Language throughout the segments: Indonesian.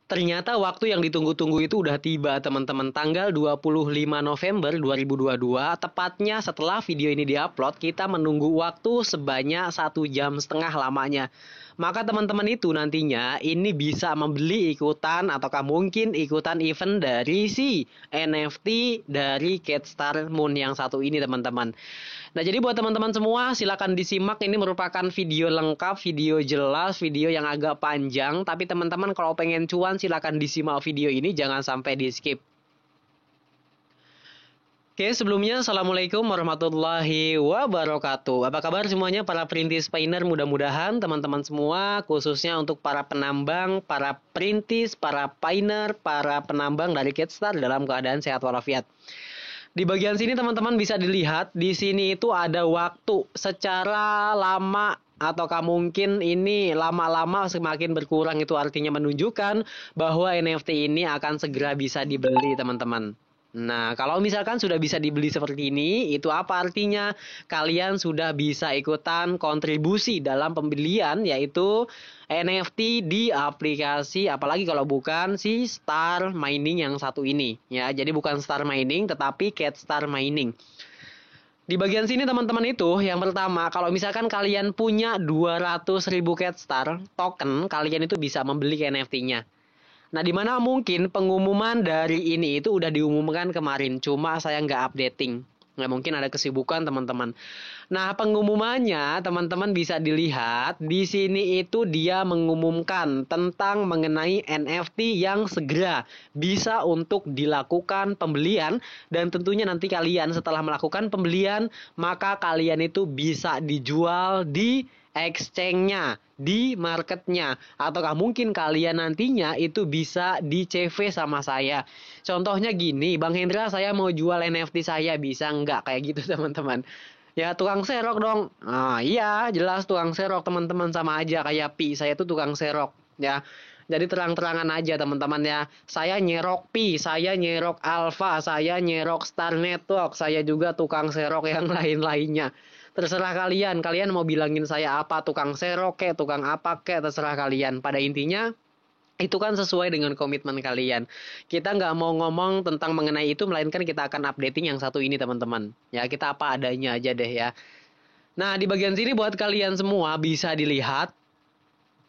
Ternyata waktu yang ditunggu-tunggu itu udah tiba teman-teman, tanggal 25 November 2022, tepatnya setelah video ini diupload, kita menunggu waktu sebanyak 1,5 jam lamanya. Maka teman-teman itu nantinya ini bisa membeli ikutan ataukah mungkin ikutan event dari si NFT dari Catstar Moon yang satu ini teman-teman. Nah, jadi buat teman-teman semua silakan disimak, ini merupakan video lengkap, video jelas, video yang agak panjang, tapi teman-teman kalau pengen cuan silakan disimak video ini, jangan sampai di skip. Oke, sebelumnya Assalamualaikum warahmatullahi wabarakatuh. Apa kabar semuanya para perintis painer? Mudah-mudahan teman-teman semua, khususnya untuk para penambang, para perintis, para painer, para penambang dari Catstar dalam keadaan sehat walafiat. Di bagian sini teman-teman bisa dilihat, di sini itu ada waktu secara lama ataukah mungkin ini lama-lama semakin berkurang, itu artinya menunjukkan bahwa NFT ini akan segera bisa dibeli teman-teman. Nah, kalau misalkan sudah bisa dibeli seperti ini, itu apa artinya? Kalian sudah bisa ikutan kontribusi dalam pembelian, yaitu NFT di aplikasi, apalagi kalau bukan si Star Mining yang satu ini. Ya, jadi bukan Star Mining, tetapi Catstar Mining. Di bagian sini teman-teman itu, yang pertama, kalau misalkan kalian punya 200.000 Catstar token, kalian itu bisa membeli NFT-nya. Nah, dimana mungkin pengumuman dari ini itu udah diumumkan kemarin, cuma saya nggak updating. Nggak mungkin ada kesibukan teman-teman. Nah, pengumumannya teman-teman bisa dilihat di sini itu dia mengumumkan tentang mengenai NFT yang segera bisa untuk dilakukan pembelian, dan tentunya nanti kalian setelah melakukan pembelian maka kalian itu bisa dijual di exchange-nya, di marketnya, ataukah mungkin kalian nantinya itu bisa di CV sama saya. Contohnya gini, Bang Hendra, saya mau jual NFT saya, bisa nggak kayak gitu teman-teman? Ya tukang serok dong. Nah iya jelas tukang serok teman-teman, sama aja kayak Pi, saya tuh tukang serok ya. Jadi terang-terangan aja teman-teman ya. Saya nyerok Pi, saya nyerok Alpha, saya nyerok Star Network, saya juga tukang serok yang lain-lainnya. Terserah kalian, kalian mau bilangin saya apa, tukang serok kek, tukang apa kek, terserah kalian. Pada intinya itu kan sesuai dengan komitmen kalian. Kita nggak mau ngomong tentang mengenai itu, melainkan kita akan updating yang satu ini teman-teman. Ya kita apa adanya aja deh ya. Nah di bagian sini buat kalian semua bisa dilihat.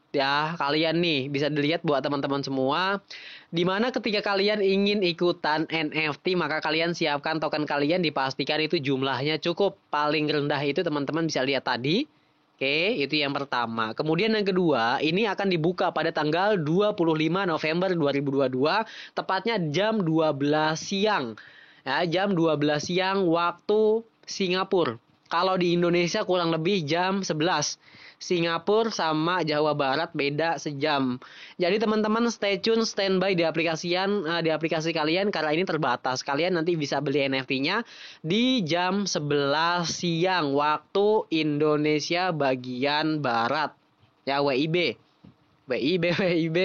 Ya kalian nih bisa dilihat buat teman-teman semua, dimana ketika kalian ingin ikutan NFT maka kalian siapkan token kalian, dipastikan itu jumlahnya cukup. Paling rendah itu teman-teman bisa lihat tadi. Oke, itu yang pertama. Kemudian yang kedua, ini akan dibuka pada tanggal 25 November 2022, tepatnya jam 12 siang. Ya, jam 12 siang waktu Singapura. Kalau di Indonesia kurang lebih jam 11. Singapura sama Jawa Barat beda sejam. Jadi teman-teman stay tune, standby di aplikasi kalian, karena ini terbatas. Kalian nanti bisa beli NFT-nya di jam 11 siang waktu Indonesia bagian barat. Ya WIB. WIB.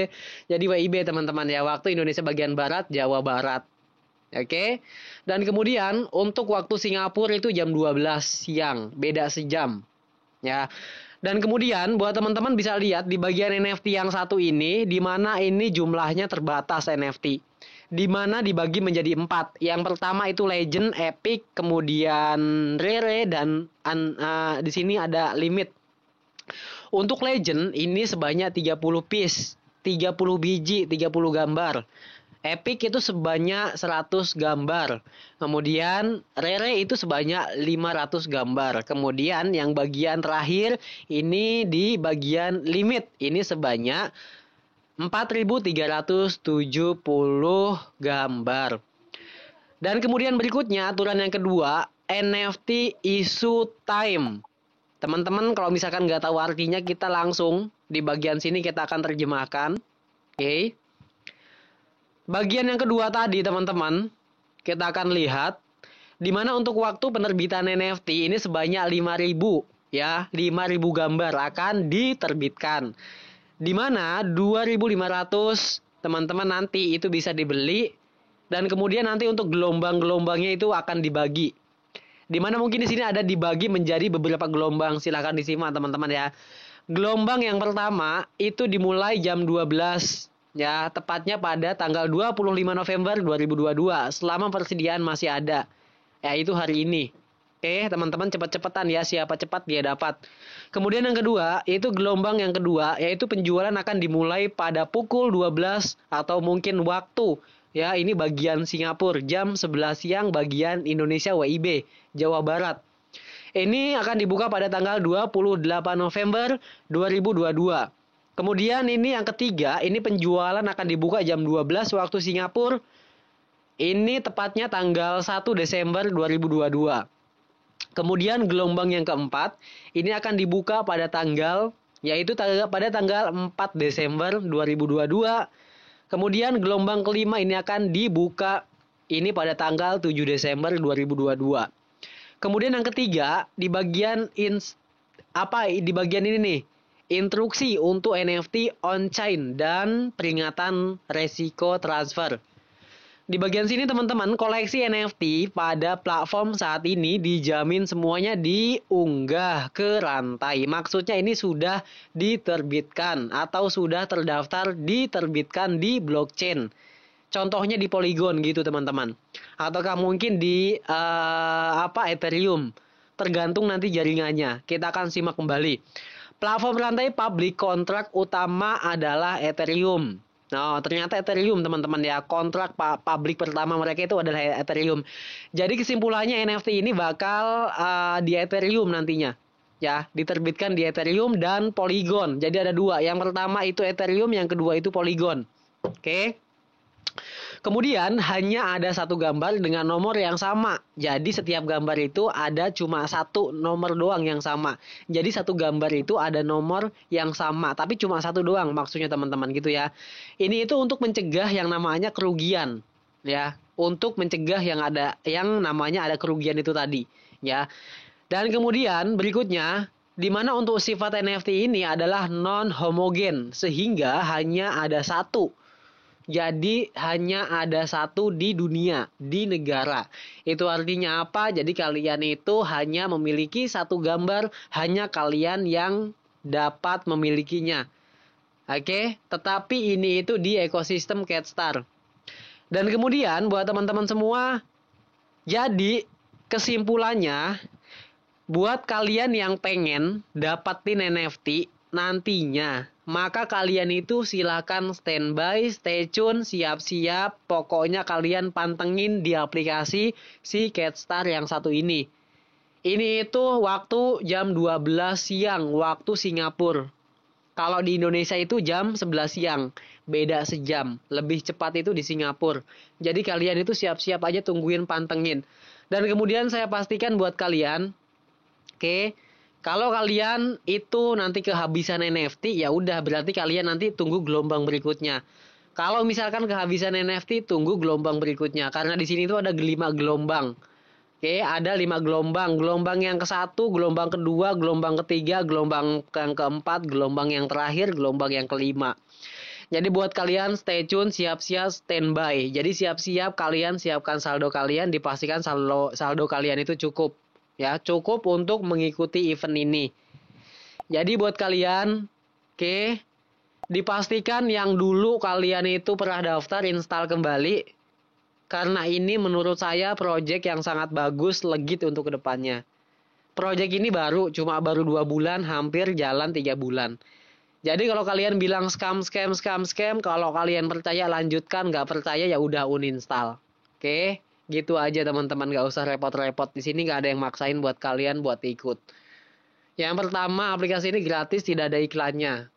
Jadi WIB teman-teman ya, waktu Indonesia bagian barat, Jawa Barat. Oke. Dan kemudian untuk waktu Singapura itu jam 12 siang, beda sejam. Ya. Dan kemudian buat teman-teman bisa lihat di bagian NFT yang satu ini, di mana ini jumlahnya terbatas NFT. Di mana dibagi menjadi 4. Yang pertama itu Legend, Epic, kemudian Rare, dan di sini ada limit. Untuk Legend ini sebanyak 30 piece, 30 biji, 30 gambar. Epic itu sebanyak 100 gambar. Kemudian Rare itu sebanyak 500 gambar. Kemudian yang bagian terakhir ini di bagian limit. Ini sebanyak 4.370 gambar. Dan kemudian berikutnya aturan yang kedua, NFT issue time. Teman-teman kalau misalkan nggak tahu artinya, kita langsung di bagian sini kita akan terjemahkan. Oke. Bagian yang kedua tadi teman-teman, kita akan lihat di mana untuk waktu penerbitan NFT ini sebanyak 5.000 ya, 5.000 gambar akan diterbitkan. Di mana 2.500 teman-teman nanti itu bisa dibeli, dan kemudian nanti untuk gelombang-gelombangnya itu akan dibagi. Di mana mungkin di sini ada dibagi menjadi beberapa gelombang, silahkan disimak teman-teman ya. Gelombang yang pertama itu dimulai jam 12 Ya, tepatnya pada tanggal 25 November 2022, selama persediaan masih ada. Yaitu hari ini. Oke, teman-teman cepat-cepatan ya, siapa cepat dia dapat. Kemudian yang kedua, yaitu gelombang yang kedua, yaitu penjualan akan dimulai pada pukul 12 atau mungkin waktu. Ya, ini bagian Singapura, jam 11 siang bagian Indonesia WIB, Jawa Barat. Ini akan dibuka pada tanggal 28 November 2022. Kemudian ini yang ketiga, ini penjualan akan dibuka jam 12 waktu Singapura. Ini tepatnya tanggal 1 Desember 2022. Kemudian gelombang yang keempat, ini akan dibuka pada tanggal, yaitu pada tanggal 4 Desember 2022. Kemudian gelombang kelima ini akan dibuka ini pada tanggal 7 Desember 2022. Kemudian yang ketiga, di bagian ini nih, instruksi untuk NFT on-chain dan peringatan resiko transfer. Di bagian sini teman-teman, koleksi NFT pada platform saat ini dijamin semuanya diunggah ke rantai. Maksudnya ini sudah diterbitkan atau sudah terdaftar diterbitkan di blockchain. Contohnya di Polygon gitu teman-teman. Ataukah mungkin di Ethereum. Tergantung nanti jaringannya. Kita akan simak kembali. Platform rantai public contract utama adalah Ethereum. Nah, ternyata Ethereum teman-teman ya. Kontrak publik pertama mereka itu adalah Ethereum. Jadi kesimpulannya NFT ini bakal di Ethereum nantinya. Ya, diterbitkan di Ethereum dan Polygon. Jadi ada dua. Yang pertama itu Ethereum, yang kedua itu Polygon. Oke. Kemudian hanya ada satu gambar dengan nomor yang sama. Jadi setiap gambar itu ada cuma satu nomor doang yang sama. Jadi satu gambar itu ada nomor yang sama, tapi cuma satu doang maksudnya teman-teman gitu ya. Ini itu untuk mencegah yang namanya kerugian ya. Untuk mencegah yang namanya ada kerugian itu tadi ya. Dan kemudian berikutnya, di mana untuk sifat NFT ini adalah non homogen sehingga hanya ada satu. Jadi hanya ada satu di dunia, di negara. Itu artinya apa? Jadi kalian itu hanya memiliki satu gambar, hanya kalian yang dapat memilikinya. Oke, tetapi ini itu di ekosistem CatStar. Dan kemudian buat teman-teman semua, jadi kesimpulannya, buat kalian yang pengen dapatin NFT nantinya, maka kalian itu silakan standby, stay tune, siap-siap. Pokoknya kalian pantengin di aplikasi si CatStar yang satu ini. Ini itu waktu jam 12 siang waktu Singapura. Kalau di Indonesia itu jam 11 siang. Beda sejam. Lebih cepat itu di Singapura. Jadi kalian itu siap-siap aja, tungguin, pantengin. Dan kemudian saya pastikan buat kalian, oke, kalau kalian itu nanti kehabisan NFT, ya udah berarti kalian nanti tunggu gelombang berikutnya. Kalau misalkan kehabisan NFT, tunggu gelombang berikutnya. Karena di sini tuh ada 5 gelombang. Oke, ada 5 gelombang. Gelombang yang ke-1, gelombang kedua, gelombang ketiga, gelombang yang keempat, gelombang yang terakhir, gelombang yang kelima. Jadi buat kalian stay tune, siap-siap standby. Jadi siap-siap kalian siapkan saldo kalian, dipastikan saldo kalian itu cukup. Ya, cukup untuk mengikuti event ini. Jadi buat kalian, oke, dipastikan yang dulu kalian itu pernah daftar install kembali. Karena ini menurut saya project yang sangat bagus, legit untuk kedepannya. Project ini cuma baru 2 bulan, hampir jalan 3 bulan. Jadi kalau kalian bilang scam, kalau kalian percaya lanjutkan, nggak percaya ya udah uninstall. Oke. Gitu aja teman-teman, gak usah repot-repot. Di sini gak ada yang maksain buat kalian buat ikut. Yang pertama, aplikasi ini gratis, tidak ada iklannya.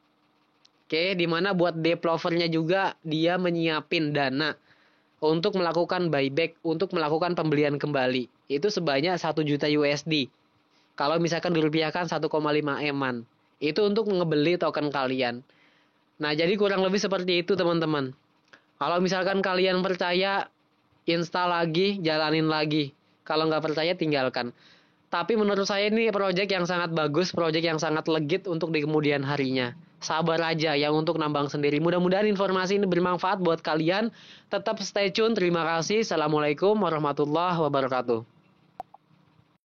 Oke, dimana buat developernya juga dia menyiapin dana untuk melakukan buyback, untuk melakukan pembelian kembali. Itu sebanyak 1 juta USD. Kalau misalkan dirupiahkan 1,5 eman. Itu untuk ngebeli token kalian. Nah, jadi kurang lebih seperti itu teman-teman. Kalau misalkan kalian percaya, install lagi, jalanin lagi. Kalau nggak percaya, tinggalkan. Tapi menurut saya ini project yang sangat bagus, project yang sangat legit untuk di kemudian harinya. Sabar aja yang untuk nambang sendiri. Mudah-mudahan informasi ini bermanfaat buat kalian. Tetap stay tune. Terima kasih. Assalamualaikum warahmatullahi wabarakatuh.